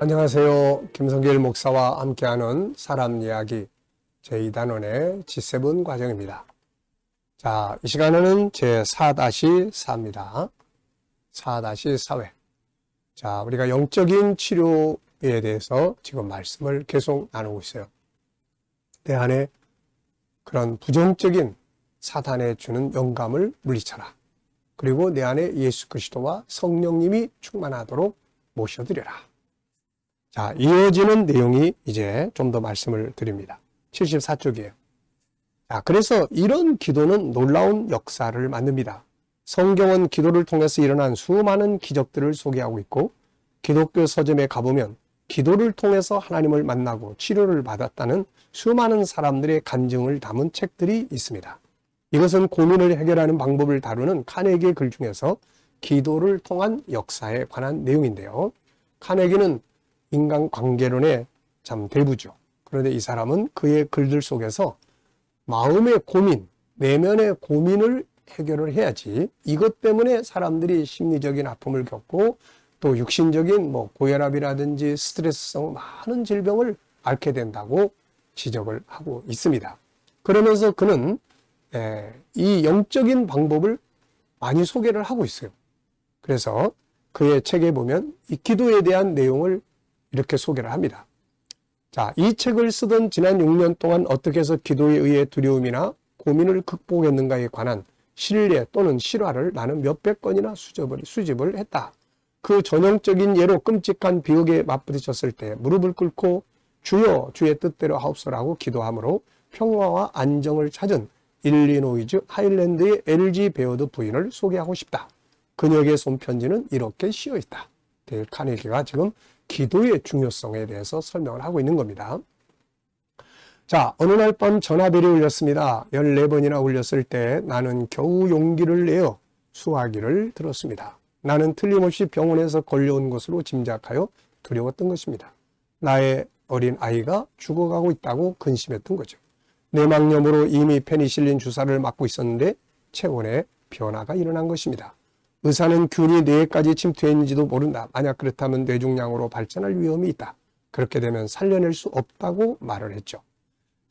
안녕하세요. 김성길 목사와 함께하는 사람 이야기 제2단원의 G7 과정입니다. 자, 이 시간에는 제4-4입니다. 4-4회. 자, 우리가 영적인 치료에 대해서 지금 말씀을 계속 나누고 있어요. 내 안에 그런 부정적인 사탄에 주는 영감을 물리쳐라. 그리고 내 안에 예수 그리스도와 성령님이 충만하도록 모셔드려라. 자, 이어지는 내용이 이제 좀 더 말씀을 드립니다. 74쪽이에요. 자, 그래서 이런 기도는 놀라운 역사를 만듭니다. 성경은 기도를 통해서 일어난 수많은 기적들을 소개하고 있고, 기독교 서점에 가보면 기도를 통해서 하나님을 만나고 치료를 받았다는 수많은 사람들의 간증을 담은 책들이 있습니다. 이것은 고민을 해결하는 방법을 다루는 카네기의 글 중에서 기도를 통한 역사에 관한 내용인데요. 카네기는 인간관계론의 참 대부죠. 그런데 이 사람은 그의 글들 속에서 마음의 고민, 내면의 고민을 해결을 해야지 이것 때문에 사람들이 심리적인 아픔을 겪고 또 육신적인 고혈압이라든지 스트레스성 많은 질병을 앓게 된다고 지적을 하고 있습니다. 그러면서 그는 이 영적인 방법을 많이 소개를 하고 있어요. 그래서 그의 책에 보면 이 기도에 대한 내용을 이렇게 소개를 합니다. 자, 이 책을 쓰던 지난 6년 동안 어떻게 해서 기도에 의해 두려움이나 고민을 극복했는가에 관한 신뢰 또는 실화를 나는 몇백 건이나 수집을 했다. 그 전형적인 예로 끔찍한 비극에 맞부딪혔을 때 무릎을 꿇고 주여 주의 뜻대로 하옵소서라고 기도함으로 평화와 안정을 찾은 일리노이즈 하일랜드의 LG 베어드 부인을 소개하고 싶다. 그녀에게 쏜 편지는 이렇게 씌어 있다. 데일 카네기가 지금 기도의 중요성에 대해서 설명을 하고 있는 겁니다. 자, 어느 날 밤 전화벨이 울렸습니다. 14번이나 울렸을 때 나는 겨우 용기를 내어 수화기를 들었습니다. 나는 틀림없이 병원에서 걸려온 것으로 짐작하여 두려웠던 것입니다. 나의 어린 아이가 죽어가고 있다고 근심했던 거죠. 뇌막염으로 이미 페니실린 주사를 맞고 있었는데 체온에 변화가 일어난 것입니다. 의사는 균이 뇌에까지 침투했는지도 모른다. 만약 그렇다면 뇌종양으로 발전할 위험이 있다. 그렇게 되면 살려낼 수 없다고 말을 했죠.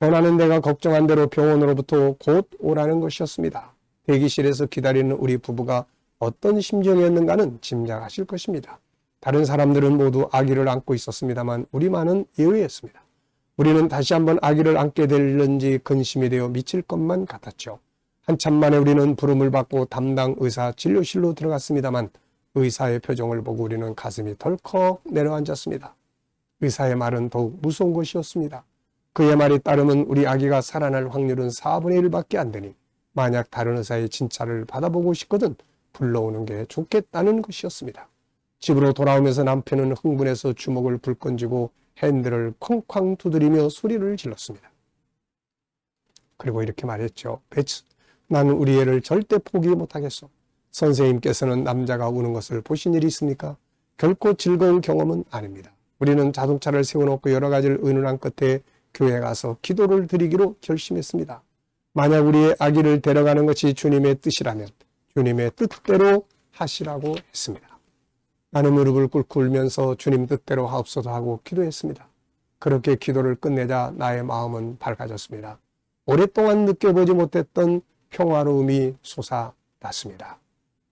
전화는 내가 걱정한 대로 병원으로부터 곧 오라는 것이었습니다. 대기실에서 기다리는 우리 부부가 어떤 심정이었는가는 짐작하실 것입니다. 다른 사람들은 모두 아기를 안고 있었습니다만 우리만은 예외였습니다. 우리는 다시 한번 아기를 안게 될는지 근심이 되어 미칠 것만 같았죠. 한참 만에 우리는 부름을 받고 담당 의사 진료실로 들어갔습니다만 의사의 표정을 보고 우리는 가슴이 덜컥 내려앉았습니다. 의사의 말은 더욱 무서운 것이었습니다. 그의 말에 따르면 우리 아기가 살아날 확률은 4분의 1밖에 안 되니 만약 다른 의사의 진찰을 받아보고 싶거든 불러오는 게 좋겠다는 것이었습니다. 집으로 돌아오면서 남편은 흥분해서 주먹을 불끈 쥐고 핸들을 쾅쾅 두드리며 소리를 질렀습니다. 그리고 이렇게 말했죠. 베츠, 나는 우리 애를 절대 포기 못하겠어. 선생님께서는 남자가 우는 것을 보신 일이 있습니까? 결코 즐거운 경험은 아닙니다. 우리는 자동차를 세워놓고 여러 가지를 의논한 끝에 교회 가서 기도를 드리기로 결심했습니다. 만약 우리의 아기를 데려가는 것이 주님의 뜻이라면 주님의 뜻대로 하시라고 했습니다. 나는 무릎을 꿇고 울면서 주님 뜻대로 하옵소서 하고 기도했습니다. 그렇게 기도를 끝내자 나의 마음은 밝아졌습니다. 오랫동안 느껴보지 못했던 평화로움이 솟아났습니다.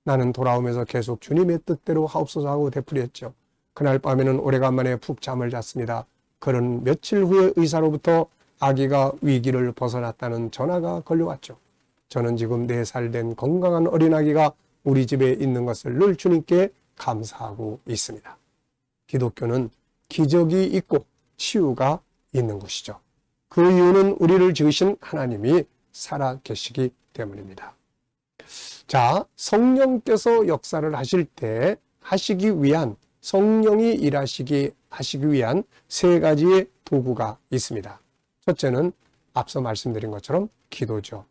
나는 돌아오면서 계속 주님의 뜻대로 하옵소서 하고 되풀이했죠. 그날 밤에는 오래간만에 푹 잠을 잤습니다. 그런 며칠 후에 의사로부터 아기가 위기를 벗어났다는 전화가 걸려왔죠. 저는 지금 4살 된 건강한 어린아기가 우리 집에 있는 것을 늘 주님께 감사하고 있습니다. 기독교는 기적이 있고 치유가 있는 것이죠. 그 이유는 우리를 지으신 하나님이 살아계시기 때문입니다. 자, 성령께서 역사를 하실 때 하시기 위한 성령이 하시기 위한 3가지의 도구가 있습니다. 첫째는 앞서 말씀드린 것처럼 기도죠.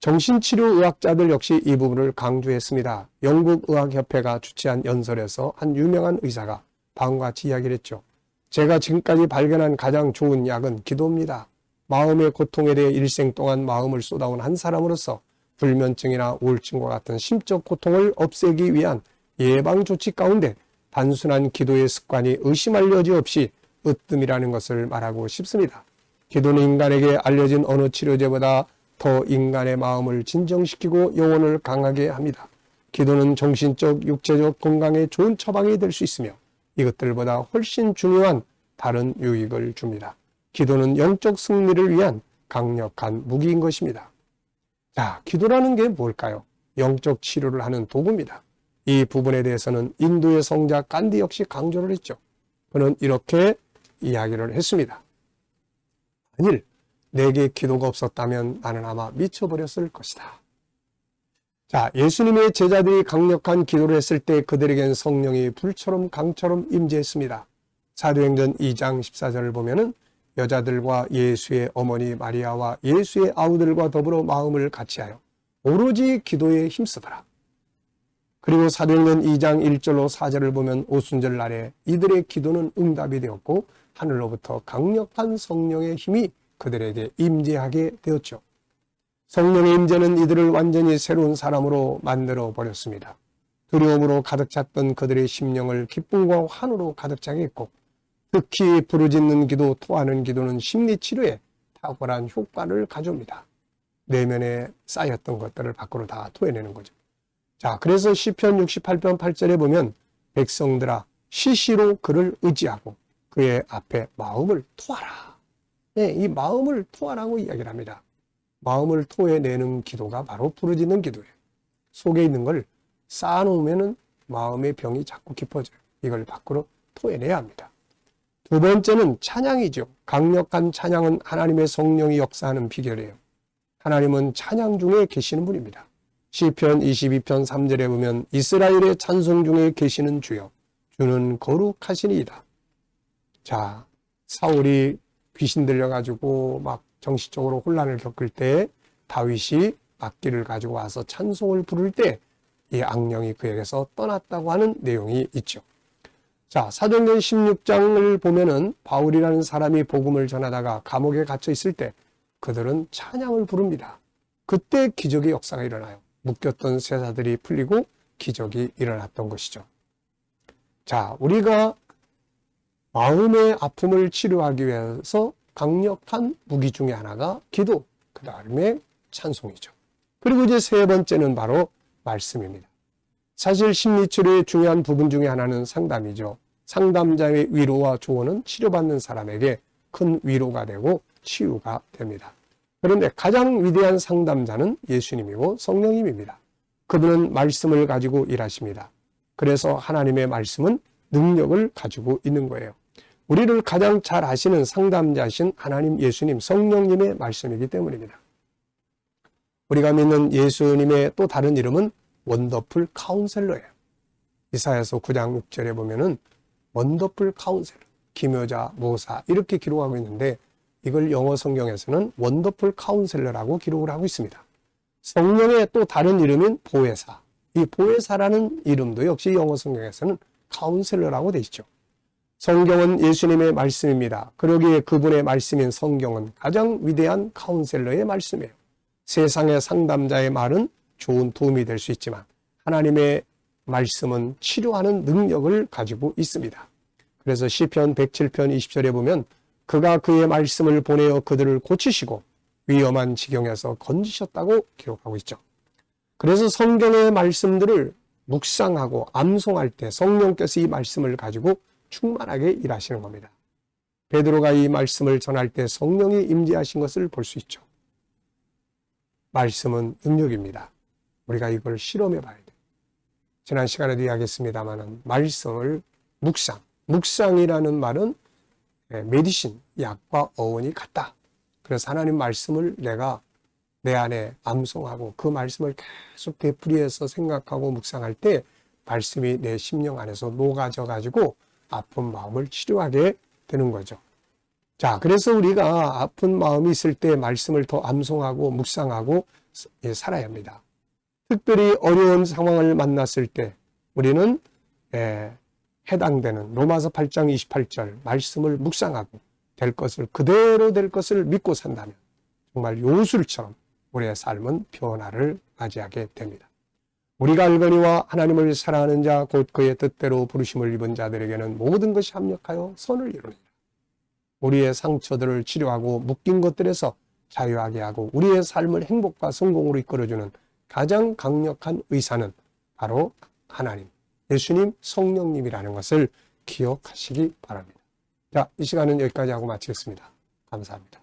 정신치료의학자들 역시 이 부분을 강조했습니다. 영국의학협회가 주최한 연설에서 한 유명한 의사가 다음과 같이 이야기를 했죠. 제가 지금까지 발견한 가장 좋은 약은 기도입니다. 마음의 고통에 대해 일생 동안 마음을 쏟아온 한 사람으로서 불면증이나 우울증과 같은 심적 고통을 없애기 위한 예방 조치 가운데 단순한 기도의 습관이 의심할 여지 없이 으뜸이라는 것을 말하고 싶습니다. 기도는 인간에게 알려진 어느 치료제보다 더 인간의 마음을 진정시키고 영혼을 강하게 합니다. 기도는 정신적, 육체적 건강에 좋은 처방이 될 수 있으며 이것들보다 훨씬 중요한 다른 유익을 줍니다. 기도는 영적 승리를 위한 강력한 무기인 것입니다. 자, 기도라는 게 뭘까요? 영적 치료를 하는 도구입니다. 이 부분에 대해서는 인도의 성자 간디 역시 강조를 했죠. 그는 이렇게 이야기를 했습니다. 만일 내게 기도가 없었다면 나는 아마 미쳐버렸을 것이다. 자, 예수님의 제자들이 강력한 기도를 했을 때 그들에겐 성령이 불처럼 강처럼 임재했습니다. 사도행전 2장 14절을 보면은 여자들과 예수의 어머니 마리아와 예수의 아우들과 더불어 마음을 같이하여 오로지 기도에 힘쓰더라. 그리고 사도행전 2장 1절로 4절을 보면 오순절 날에 이들의 기도는 응답이 되었고 하늘로부터 강력한 성령의 힘이 그들에게 임재하게 되었죠. 성령의 임재는 이들을 완전히 새로운 사람으로 만들어 버렸습니다. 두려움으로 가득 찼던 그들의 심령을 기쁨과 환호로 가득 차게 했고 특히 부르짖는 기도, 토하는 기도는 심리치료에 탁월한 효과를 가져옵니다. 내면에 쌓였던 것들을 밖으로 다 토해내는 거죠. 자, 그래서 시편 68편 8절에 보면 백성들아 시시로 그를 의지하고 그의 앞에 마음을 토하라. 네, 이 마음을 토하라고 이야기를 합니다. 마음을 토해내는 기도가 바로 부르짖는 기도예요. 속에 있는 걸 쌓아놓으면 마음의 병이 자꾸 깊어져요. 이걸 밖으로 토해내야 합니다. 두 번째는 찬양이죠. 강력한 찬양은 하나님의 성령이 역사하는 비결이에요. 하나님은 찬양 중에 계시는 분입니다. 시편 22편 3절에 보면 이스라엘의 찬송 중에 계시는 주여 주는 거룩하시니이다. 자, 사울이 귀신 들려가지고 막 정신적으로 혼란을 겪을 때 다윗이 악기를 가지고 와서 찬송을 부를 때 이 악령이 그에게서 떠났다고 하는 내용이 있죠. 자, 사도행전 16장을 보면은 바울이라는 사람이 복음을 전하다가 감옥에 갇혀 있을 때 그들은 찬양을 부릅니다. 그때 기적의 역사가 일어나요. 묶였던 쇠사들이 풀리고 기적이 일어났던 것이죠. 자, 우리가 마음의 아픔을 치료하기 위해서 강력한 무기 중에 하나가 기도, 그 다음에 찬송이죠. 그리고 이제 세 번째는 바로 말씀입니다. 사실 심리치료의 중요한 부분 중에 하나는 상담이죠. 상담자의 위로와 조언은 치료받는 사람에게 큰 위로가 되고 치유가 됩니다. 그런데 가장 위대한 상담자는 예수님이고 성령님입니다. 그분은 말씀을 가지고 일하십니다. 그래서 하나님의 말씀은 능력을 가지고 있는 거예요. 우리를 가장 잘 아시는 상담자신 하나님 예수님 성령님의 말씀이기 때문입니다. 우리가 믿는 예수님의 또 다른 이름은 원더풀 카운셀러예요. 이사야서 9장 6절에 보면은 원더풀 카운셀러, 기묘자, 모사 이렇게 기록하고 있는데 이걸 영어 성경에서는 원더풀 카운셀러라고 기록을 하고 있습니다. 성령의 또 다른 이름인 보혜사, 이 보혜사라는 이름도 역시 영어 성경에서는 카운셀러라고 되어 있죠. 성경은 예수님의 말씀입니다. 그러기에 그분의 말씀인 성경은 가장 위대한 카운셀러의 말씀이에요. 세상의 상담자의 말은 좋은 도움이 될 수 있지만 하나님의 말씀은 치료하는 능력을 가지고 있습니다. 그래서 시편 107편 20절에 보면 그가 그의 말씀을 보내어 그들을 고치시고 위험한 지경에서 건지셨다고 기록하고 있죠. 그래서 성경의 말씀들을 묵상하고 암송할 때 성령께서 이 말씀을 가지고 충만하게 일하시는 겁니다. 베드로가 이 말씀을 전할 때 성령이 임재하신 것을 볼 수 있죠. 말씀은 능력입니다. 우리가 이걸 실험해 봐야 돼요. 지난 시간에도 이야기했습니다만 말씀을 묵상이라는 말은 메디신, 약과 어원이 같다. 그래서 하나님 말씀을 내가 내 안에 암송하고 그 말씀을 계속 되풀이해서 생각하고 묵상할 때 말씀이 내 심령 안에서 녹아져 가지고 아픈 마음을 치료하게 되는 거죠. 자, 그래서 우리가 아픈 마음이 있을 때 말씀을 더 암송하고 묵상하고 살아야 합니다. 특별히 어려운 상황을 만났을 때 우리는 해당되는 로마서 8장 28절 말씀을 묵상하고 될 것을 그대로 될 것을 믿고 산다면 정말 요술처럼 우리의 삶은 변화를 맞이하게 됩니다. 우리가 알거니와 하나님을 사랑하는 자 곧 그의 뜻대로 부르심을 입은 자들에게는 모든 것이 합력하여 선을 이루느니라. 우리의 상처들을 치료하고 묶인 것들에서 자유하게 하고 우리의 삶을 행복과 성공으로 이끌어주는 가장 강력한 의사는 바로 하나님, 예수님, 성령님이라는 것을 기억하시기 바랍니다. 자, 이 시간은 여기까지 하고 마치겠습니다. 감사합니다.